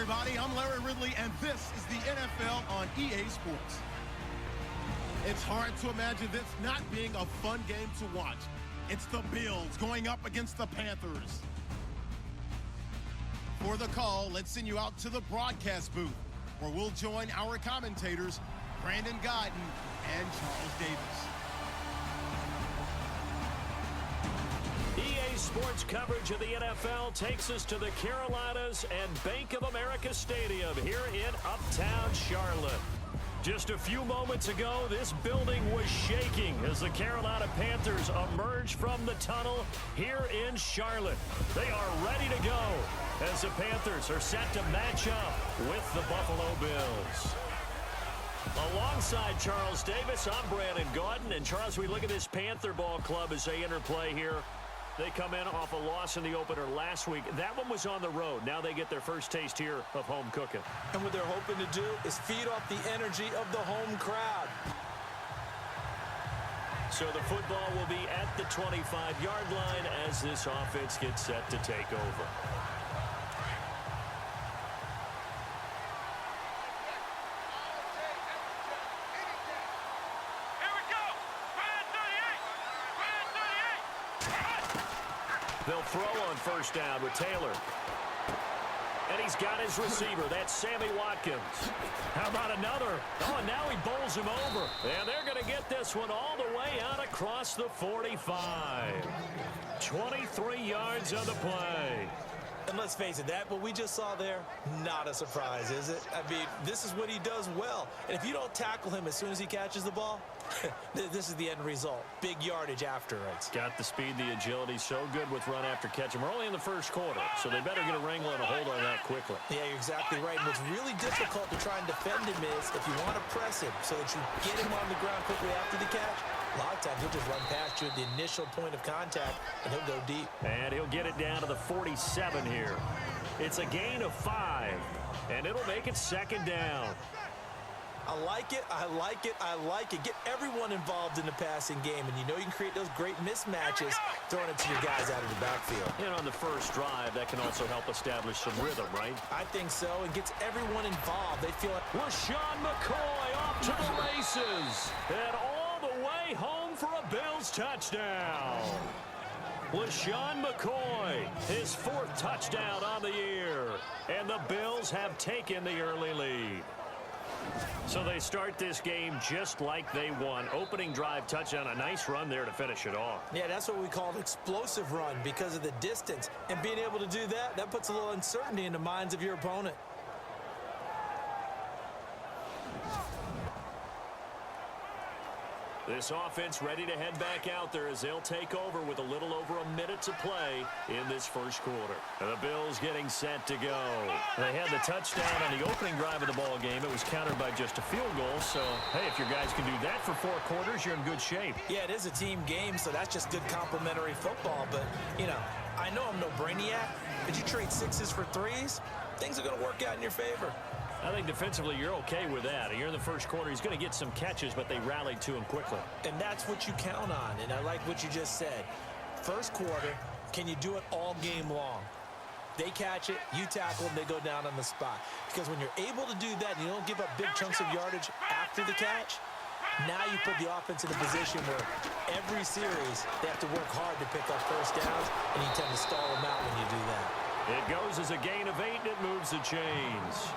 everybody. I'm Larry Ridley, and this is the NFL on EA Sports. It's hard to imagine this not being a fun game to watch. It's the Bills going up against the Panthers. For the call, let's send you out to the broadcast booth, where we'll join our commentators, Brandon Guyton and Charles Davis. EA Sports coverage of the NFL takes us to the Carolinas and Bank of America Stadium here in Uptown Charlotte. Just a few moments ago, this building was shaking as the Carolina Panthers emerged from the tunnel here in Charlotte. They are ready to go as the Panthers are set to match up with the Buffalo Bills. Alongside Charles Davis, I'm Brandon Guyton. And Charles, we look at this Panther ball club as they enter play here. They come in off a loss in the opener last week. That one was on the road. Now they get their first taste here of home cooking. And what they're hoping to do is feed off the energy of the home crowd. So the football will be at the 25-yard line as this offense gets set to take over. They'll throw on first down with Taylor. And he's got his receiver. That's Sammy Watkins. How about another? Oh, and now he bowls him over. And they're going to get this one all the way out across the 45. 23 yards on the play. And let's face it, what we just saw there, not a surprise, is it? I mean, this is what he does well. And if you don't tackle him as soon as he catches the ball, this is the end result. Big yardage after it. Got the speed, the agility, so good with run after catch. And we're only in the first quarter, so they better get a wrangle and a hold on that quickly. Yeah, you're exactly right. And what's really difficult to try and defend him is if you want to press him so that you get him on the ground quickly after the catch, a lot of times he'll just run past you at the initial point of contact, and he'll go deep. And he'll get it down to the 47 here. It's a gain of 5, and it'll make it second down. I like it, I like it, I like it. Get everyone involved in the passing game, and you know you can create those great mismatches throwing it to your guys out of the backfield. And on the first drive, that can also help establish some rhythm, right? I think so, and gets everyone involved. They feel like LaShawn McCoy off to the races, and all the way home for a Bills touchdown. LaShawn McCoy, his 4th touchdown on the year, and the Bills have taken the early lead. So they start this game just like they won. Opening drive touchdown, a nice run there to finish it off. Yeah, that's what we call an explosive run because of the distance. And being able to do that, that puts a little uncertainty in the minds of your opponent. This offense ready to head back out there as they'll take over with a little over a minute to play in this first quarter. And the Bills getting set to go. They had the touchdown on the opening drive of the ball game. It was countered by just a field goal. So, hey, if your guys can do that for 4 quarters, you're in good shape. Yeah, it is a team game, so that's just good complementary football. But, you know, I know I'm no brainiac, but you trade 6s for 3s, things are going to work out in your favor. I think defensively you're okay with that. You're in the first quarter. He's going to get some catches, but they rallied to him quickly. And that's what you count on, and I like what you just said. First quarter, can you do it all game long? They catch it, you tackle them, they go down on the spot. Because when you're able to do that and you don't give up big chunks of yardage after the catch, now you put the offense in a position where every series they have to work hard to pick up first downs, and you tend to stall them out when you do that. It goes as a gain of 8, and it moves the chains.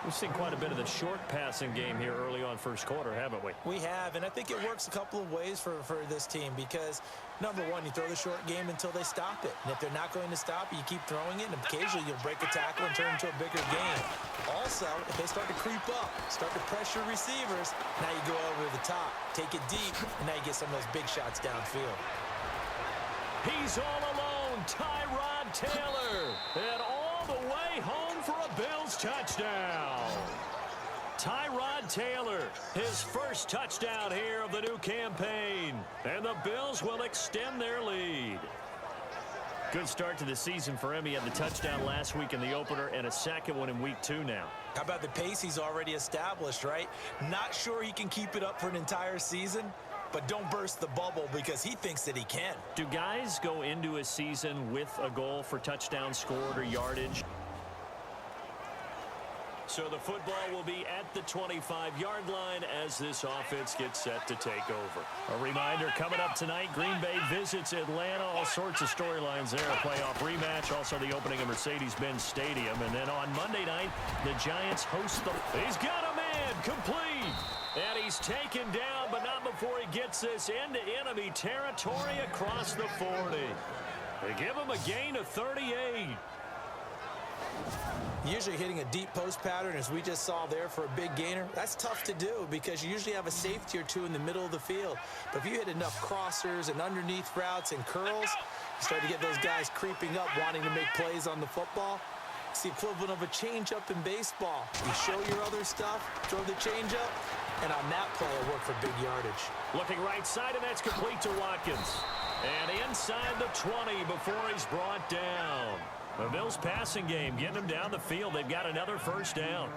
We've seen quite a bit of the short passing game here early on first quarter, haven't we? We have, and I think it works a couple of ways for this team because, number one, you throw the short game until they stop it. And if they're not going to stop it, you keep throwing it, and occasionally you'll break a tackle and turn it into a bigger game. Also, if they start to creep up, start to pressure receivers, now you go over the top, take it deep, and now you get some of those big shots downfield. He's all alone, Tyrod Taylor, and all the way home for a Bills touchdown. Tyrod Taylor, his first touchdown here of the new campaign, and the Bills will extend their lead. Good start to the season for him. He had the touchdown last week in the opener and a second one in week 2 now. How about the pace he's already established, right? Not sure he can keep it up for an entire season, but don't burst the bubble because he thinks that he can. Do guys go into a season with a goal for touchdowns scored or yardage? So the football will be at the 25-yard line as this offense gets set to take over. A reminder, coming up tonight, Green Bay visits Atlanta. All sorts of storylines there. A playoff rematch, also the opening of Mercedes-Benz Stadium. And then on Monday night, the Giants host the... He's got a man, complete. And he's taken down, but not before he gets this into enemy territory across the 40. They give him a gain of 38. Usually hitting a deep post pattern, as we just saw there for a big gainer, that's tough to do because you usually have a safety or two in the middle of the field. But if you hit enough crossers and underneath routes and curls, you start to get those guys creeping up, wanting to make plays on the football. It's the equivalent of a changeup in baseball. You show your other stuff, throw the changeup, and on that play, it'll work for big yardage. Looking right side, and that's complete to Watkins. And inside the 20 before he's brought down. The Bills passing game, getting them down the field. They've got another first down.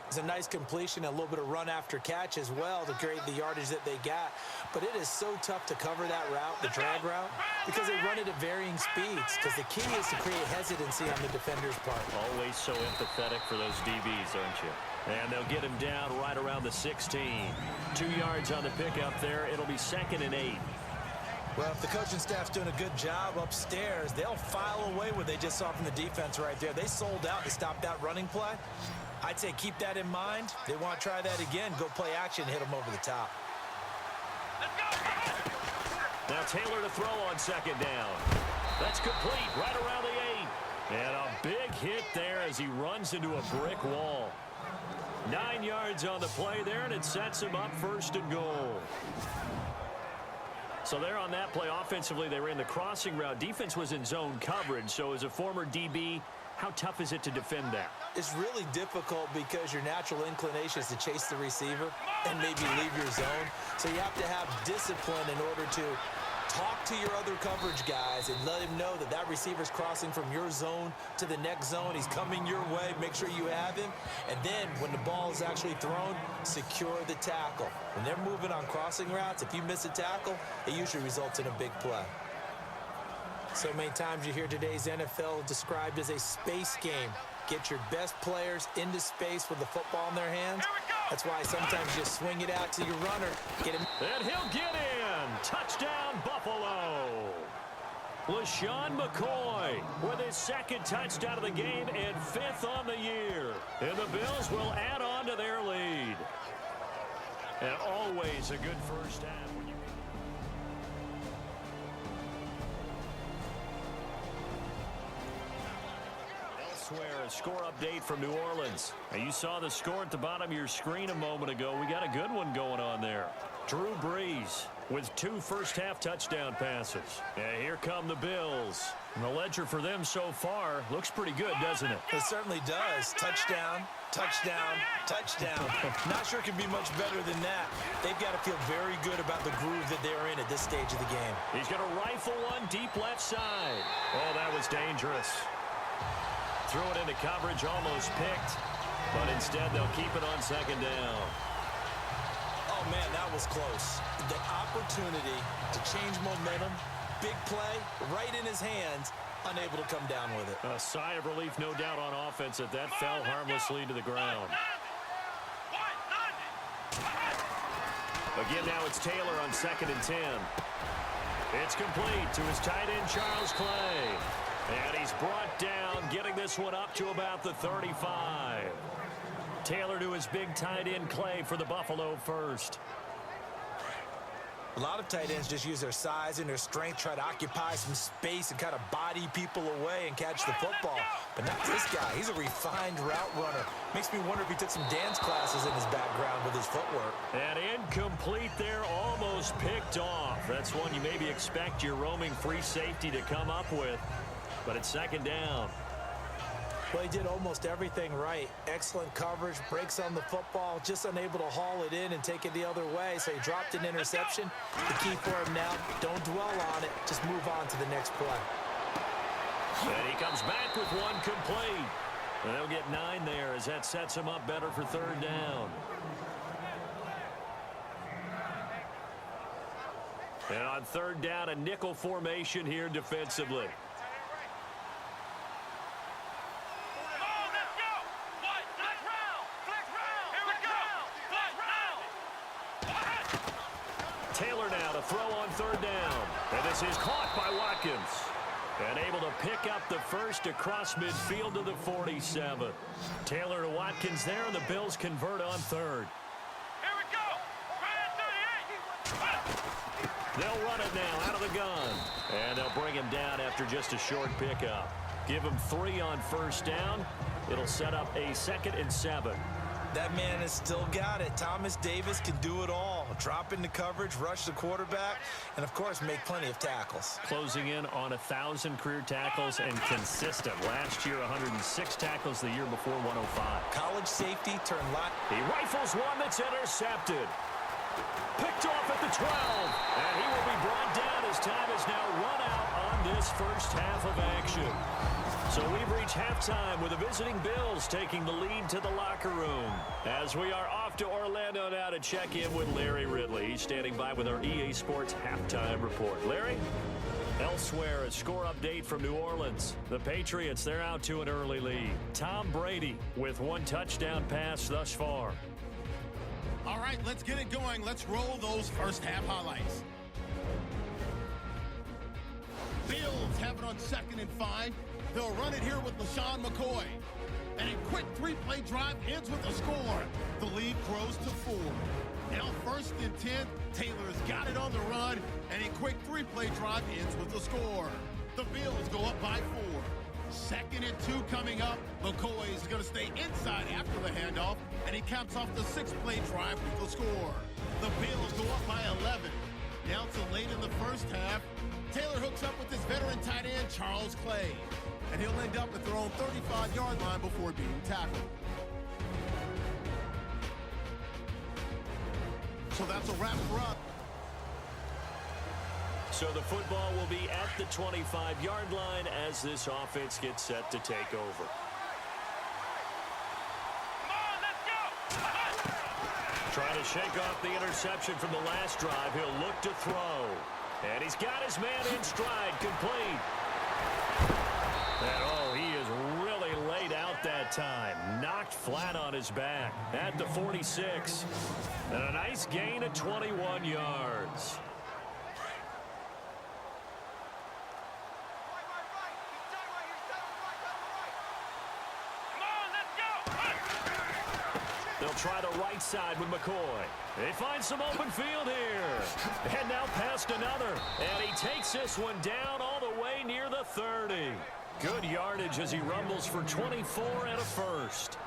It's a nice completion, a little bit of run after catch as well to create the yardage that they got. But it is so tough to cover that route, the drag route, because they run it at varying speeds. Because the key is to create hesitancy on the defender's part. Always so empathetic for those DBs, aren't you? And they'll get him down right around the 16. 2 yards on the pickup there. It'll be 2nd and 8. Well, if the coaching staff's doing a good job upstairs, they'll file away what they just saw from the defense right there. They sold out to stop that running play. I'd say keep that in mind. They want to try that again. Go play action, hit them over the top. Now Taylor to throw on 2nd down. That's complete right around the 8. And a big hit there as he runs into a brick wall. 9 yards on the play there, and it sets him up 1st and goal. So there on that play, offensively, they ran the crossing route. Defense was in zone coverage. So as a former DB, how tough is it to defend that? It's really difficult because your natural inclination is to chase the receiver and maybe leave your zone. So you have to have discipline in order to talk to your other coverage guys and let him know that that receiver's crossing from your zone to the next zone. He's coming your way. Make sure you have him. And then when the ball is actually thrown, secure the tackle. When they're moving on crossing routes, if you miss a tackle, it usually results in a big play. So many times you hear today's NFL described as a space game. Get your best players into space with the football in their hands. That's why sometimes you swing it out to your runner. Get him. And he'll get in. Touchdown, Buffalo. LaShawn McCoy with his 2nd touchdown of the game and 5th on the year. And the Bills will add on to their lead. And always a good first half. A score update from New Orleans. Now you saw the score at the bottom of your screen a moment ago. We got a good one going on there. Drew Brees with 2 first-half touchdown passes. And here come the Bills. And the ledger for them so far looks pretty good, doesn't it? It certainly does. Touchdown, touchdown, touchdown. Not sure it can be much better than that. They've got to feel very good about the groove that they're in at this stage of the game. He's going to rifle one deep left side. Oh, that was dangerous. Threw it into coverage, almost picked, but instead they'll keep it on 2nd down. Oh, man, that was close. The opportunity to change momentum, big play, right in his hands, unable to come down with it. A sigh of relief, no doubt, on offense that fell harmlessly to the ground. Again, now it's Taylor on 2nd and 10. It's complete to his tight end, Charles Clay. And he's brought down, getting this one up to about the 35. Taylor to his big tight end, Clay, for the Buffalo first. A lot of tight ends just use their size and their strength, try to occupy some space and kind of body people away and catch the football. But not this guy. He's a refined route runner. Makes me wonder if he took some dance classes in his background with his footwork. And incomplete there, almost picked off. That's one you maybe expect your roaming free safety to come up with. But it's 2nd down. Well, he did almost everything right. Excellent coverage, breaks on the football, just unable to haul it in and take it the other way. So he dropped an interception. The key for him now, don't dwell on it. Just move on to the next play. And he comes back with one complete. And they'll get 9 there as that sets him up better for 3rd down. And on 3rd down, a nickel formation here defensively. to throw on third down. And this is caught by Watkins. And able to pick up the first across midfield to the 47. Taylor to Watkins there, and the Bills convert on third. Here we go. They'll run it now out of the gun. And they'll bring him down after just a short pickup. Give him 3 on first down. It'll set up a 2nd and 7. That man has still got it. Thomas Davis can do it all. Drop into coverage, rush the quarterback, and, of course, make plenty of tackles. Closing in on 1,000 career tackles and consistent. Last year, 106 tackles. The year before, 105. College safety turned line. He rifles one that's intercepted. Picked off at the 12. And he will be brought down as time is now run out on this first half of action. So we've reached halftime with the visiting Bills taking the lead to the locker room. As we are off to Orlando now to check in with Larry Ridley. He's standing by with our EA Sports halftime report. Larry? Elsewhere, a score update from New Orleans. The Patriots, they're out to an early lead. Tom Brady with 1 touchdown pass thus far. All right, let's get it going. Let's roll those first half highlights. Bills have it on 2nd and 5. They'll run it here with LaShawn McCoy. And a quick 3-play drive ends with a score. The lead grows to 4. Now 1st and 10. Taylor's got it on the run. And a quick 3-play drive ends with a score. The Bills go up by 4. 2nd and 2 coming up. McCoy is going to stay inside after the handoff. And he caps off the 6-play drive with a score. The Bills go up by 11. Now to late in the first half. Taylor hooks up with his veteran tight end, Charles Clay. And he'll end up at their own 35-yard line before being tackled. So that's a wrap for us. So the football will be at the 25-yard line as this offense gets set to take over. Come on, let's go. Trying to shake off the interception from the last drive. He'll look to throw. And he's got his man in stride, complete. And oh, he is really laid out that time. Knocked flat on his back at the 46. And a nice gain of 21 yards. They'll try the right side with McCoy. They find some open field here. And now past another. And he takes this one down all the way near the 30. Good yardage as he rumbles for 24 and a first.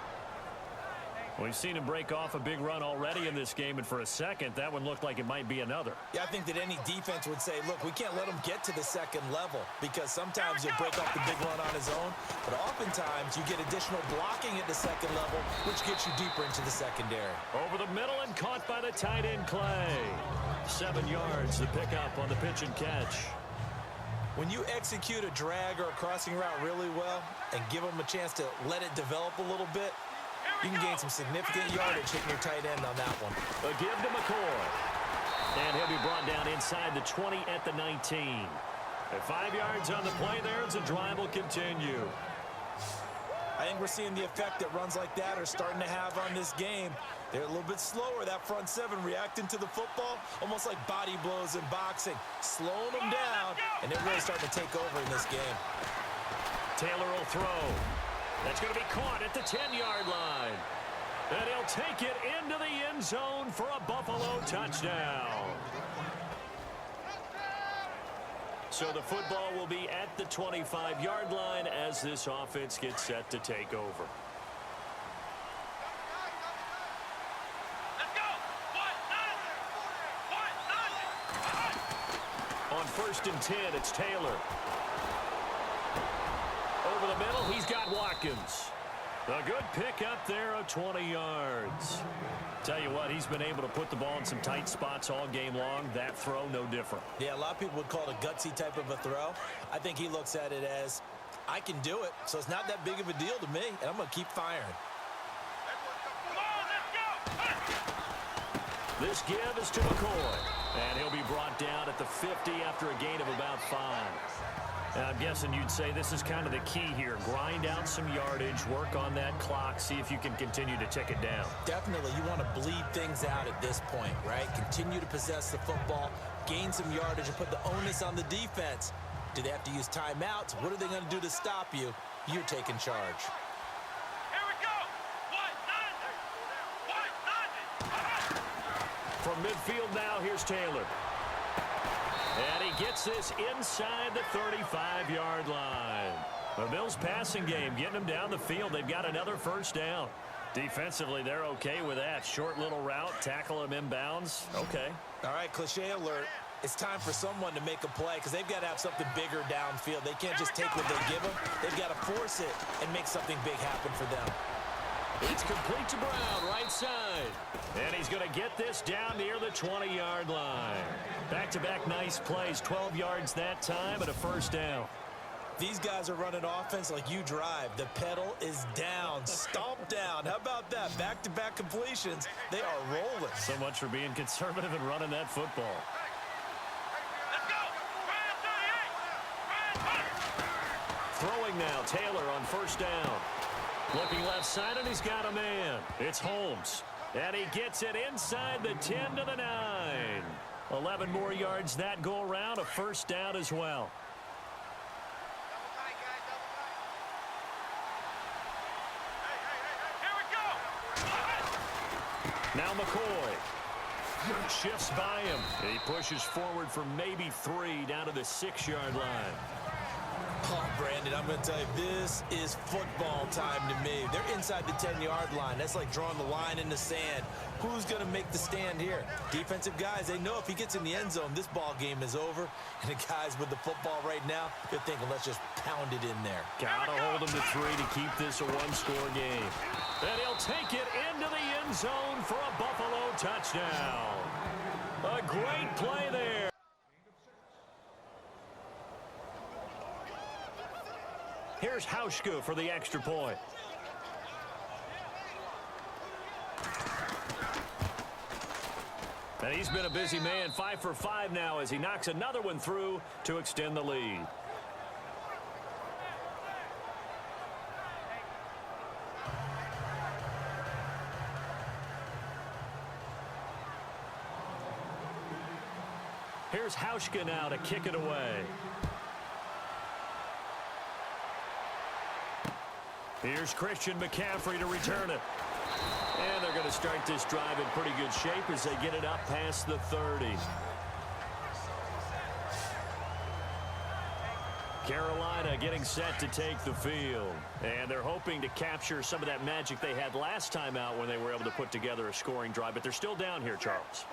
We've seen him break off a big run already in this game, and for a second, that one looked like it might be another. Yeah, I think that any defense would say, look, we can't let him get to the second level because sometimes he'll break off the big run on his own, but oftentimes you get additional blocking at the second level, which gets you deeper into the secondary. Over the middle and caught by the tight end, Clay. 7 yards to pick up on the pitch and catch. When you execute a drag or a crossing route really well and give them a chance to let it develop a little bit, you can gain some significant yardage hitting your tight end on that one. A give to McCoy. And he'll be brought down inside the 20 at the 19. At 5 yards on the play there, as the drive will continue. I think we're seeing the effect that runs like that are starting to have on this game. They're a little bit slower, that front seven, reacting to the football, almost like body blows in boxing, slowing them down, and they're really starting to take over in this game. Taylor will throw. That's going to be caught at the 10-yard line. And he'll take it into the end zone for a Buffalo touchdown. So the football will be at the 25-yard line as this offense gets set to take over. On 1st and 10, it's Taylor. Over the middle, he's got Watkins. A good pick up there of 20 yards. Tell you what, he's been able to put the ball in some tight spots all game long. That throw, no different. Yeah, a lot of people would call it a gutsy type of a throw. I think he looks at it as, I can do it, so it's not that big of a deal to me, and I'm going to keep firing. This give is to McCoy. And he'll be brought down at the 50 after a gain of about 5. I'm guessing you'd say this is kind of the key here. Grind out some yardage, work on that clock, see if you can continue to tick it down. Definitely, you want to bleed things out at this point, right? Continue to possess the football, gain some yardage, and put the onus on the defense. Do they have to use timeouts? What are they going to do to stop you? You're taking charge. Here we go. 190. 190. From midfield now, here's Taylor. And he gets this inside the 35-yard line. The Bills' passing game getting them down the field. They've got another first down. Defensively, they're okay with that. Short little route, tackle him inbounds. Okay. All right, cliche alert. It's time for someone to make a play because they've got to have something bigger downfield. They can't just take what they give them. They've got to force it and make something big happen for them. It's complete to Brown, right side. And he's going to get this down near the 20-yard line. Back-to-back nice plays, 12 yards that time and a first down. These guys are running offense like you drive. The pedal is down, stomp down. How about that? Back-to-back completions. They are rolling. So much for being conservative and running that football. Let's go. Ryan 38. Throwing now, Taylor on first down. Looking left side, and he's got a man. It's Holmes. And he gets it inside the 10 to the 9. 11 more yards that go around, a first down as well. Here we go. Now McCoy. Shifts by him. He pushes forward for maybe 3 down to the 6-yard line. Oh, Brandon, I'm going to tell you, this is football time to me. They're inside the 10-yard line. That's like drawing the line in the sand. Who's going to make the stand here? Defensive guys, they know if he gets in the end zone, this ball game is over. And the guys with the football right now, they're thinking, let's just pound it in there. Got to hold him to 3 to keep this a one-score game. And he'll take it into the end zone for a Buffalo touchdown. A great play there. Here's Hauschka for the extra point. And he's been a busy man, 5 for 5 now as he knocks another one through to extend the lead. Here's Hauschka now to kick it away. Here's Christian McCaffrey to return it. And they're going to start this drive in pretty good shape as they get it up past the 30. Carolina getting set to take the field. And they're hoping to capture some of that magic they had last time out when they were able to put together a scoring drive. But they're still down here, Charles.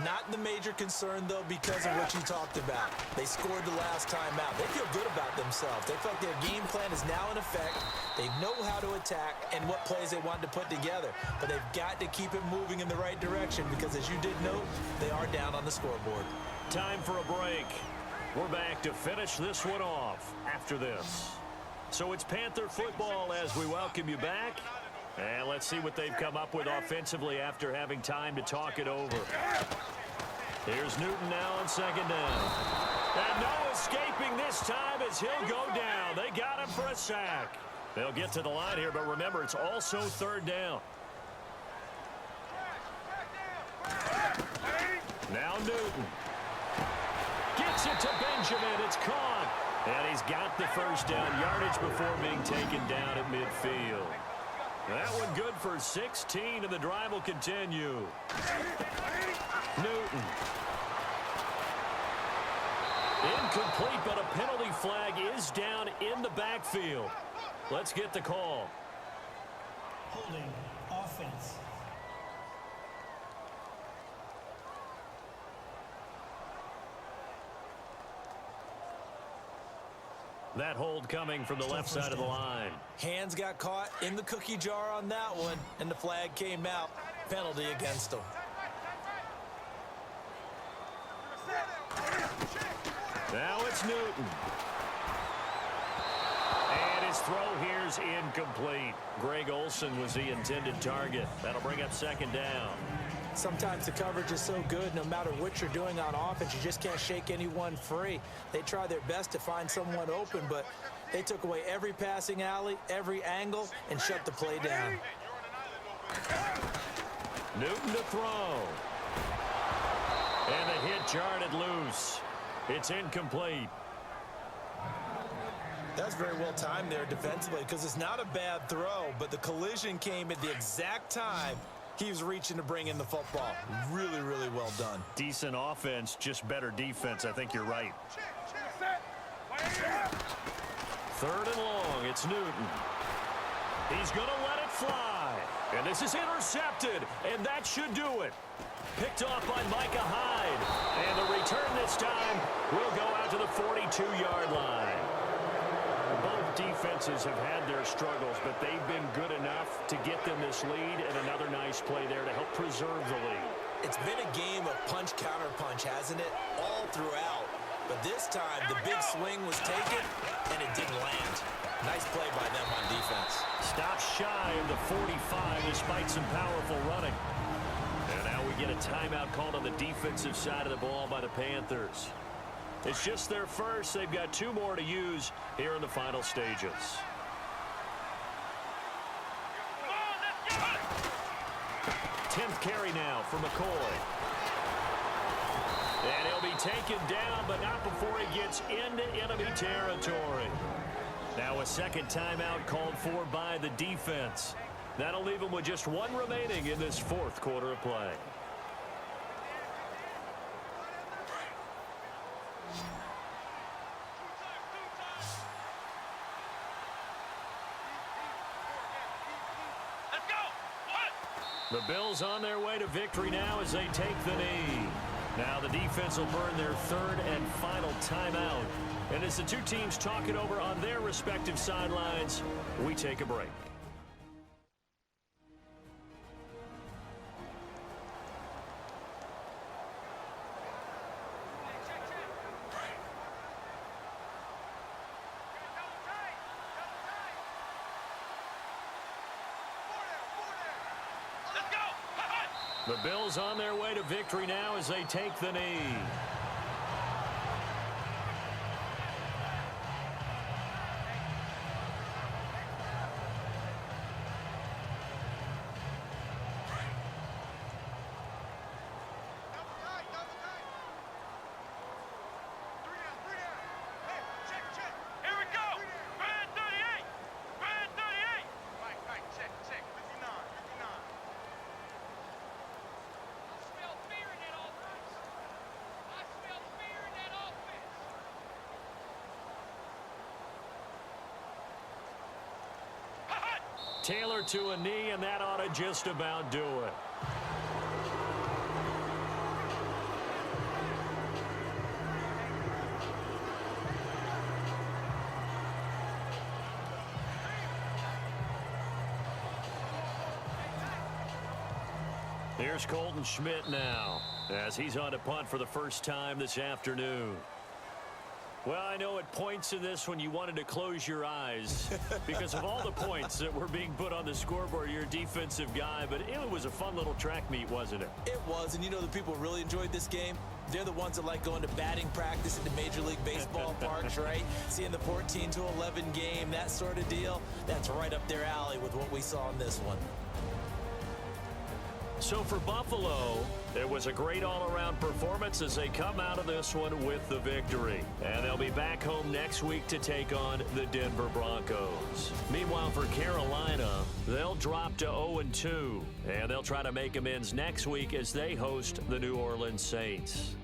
Not the major concern, though, because of what you talked about. They scored the last time out. They feel good about themselves. They feel like their game plan is now in effect. They know how to attack and what plays they want to put together. But they've got to keep it moving in the right direction because, as you did note, they are down on the scoreboard. Time for a break. We're back to finish this one off after this. So it's Panther football as we welcome you back. And let's see what they've come up with offensively after having time to talk it over. Here's Newton now on second down. And no escaping this time as he'll go down. They got him for a sack. They'll get to the line here, but remember, it's also third down. Now Newton. Gets it to Benjamin. It's caught. And he's got the first down yardage before being taken down at midfield. That one good for 16, and the drive will continue. Newton. Incomplete, but a penalty flag is down in the backfield. Let's get the call. Holding offense. That hold coming from the left side of the line. Hands got caught in the cookie jar on that one, and the flag came out. Penalty against them. Now it's Newton. And his throw here's incomplete. Greg Olsen was the intended target. That'll bring up second down. Sometimes the coverage is so good, no matter what you're doing on offense, you just can't shake anyone free. They try their best to find someone open, but they took away every passing alley, every angle, and shut the play down. Newton to throw. And the hit jarred it loose. It's incomplete. That's very well timed there defensively because it's not a bad throw, but the collision came at the exact time he was reaching to bring in the football. Really, really well done. Decent offense, just better defense. I think you're right. Third and long. It's Newton. He's going to let it fly. And this is intercepted, and that should do it. Picked off by Micah Hyde. And the return this time will go out to the 42-yard line. Both defenses have had their struggles, but they've been good enough to get them this lead, and another nice play there to help preserve the lead. It's been a game of punch-counter-punch, hasn't it? All throughout. But this time, the big swing was taken, and it didn't land. Nice play by them on defense. Stops shy of the 45 despite some powerful running. And now we get a timeout called on the defensive side of the ball by the Panthers. It's just their first. They've got 2 more to use here in the final stages. 10th carry now for McCoy. And he'll be taken down, but not before he gets into enemy territory. Now a second timeout called for by the defense. That'll leave him with just 1 remaining in this 4th quarter of play. The Bills on their way to victory now as they take the knee. Now the defense will burn their 3rd and final timeout. And as the 2 teams talk it over on their respective sidelines, we take a break. The Bills on their way to victory now as they take the knee. Taylor to a knee, and that ought to just about do it. Here's Colton Schmidt now, as he's on to punt for the first time this afternoon. Well, I know at points in this when you wanted to close your eyes because of all the points that were being put on the scoreboard. You're a defensive guy, but it was a fun little track meet, wasn't it? It was, and you know the people who really enjoyed this game? They're the ones that like going to batting practice at the Major League Baseball parks, right? Seeing the 14-11 game, that sort of deal. That's right up their alley with what we saw in this one. So for Buffalo, it was a great all-around performance as they come out of this one with the victory. And they'll be back home next week to take on the Denver Broncos. Meanwhile, for Carolina, they'll drop to 0-2, and they'll try to make amends next week as they host the New Orleans Saints.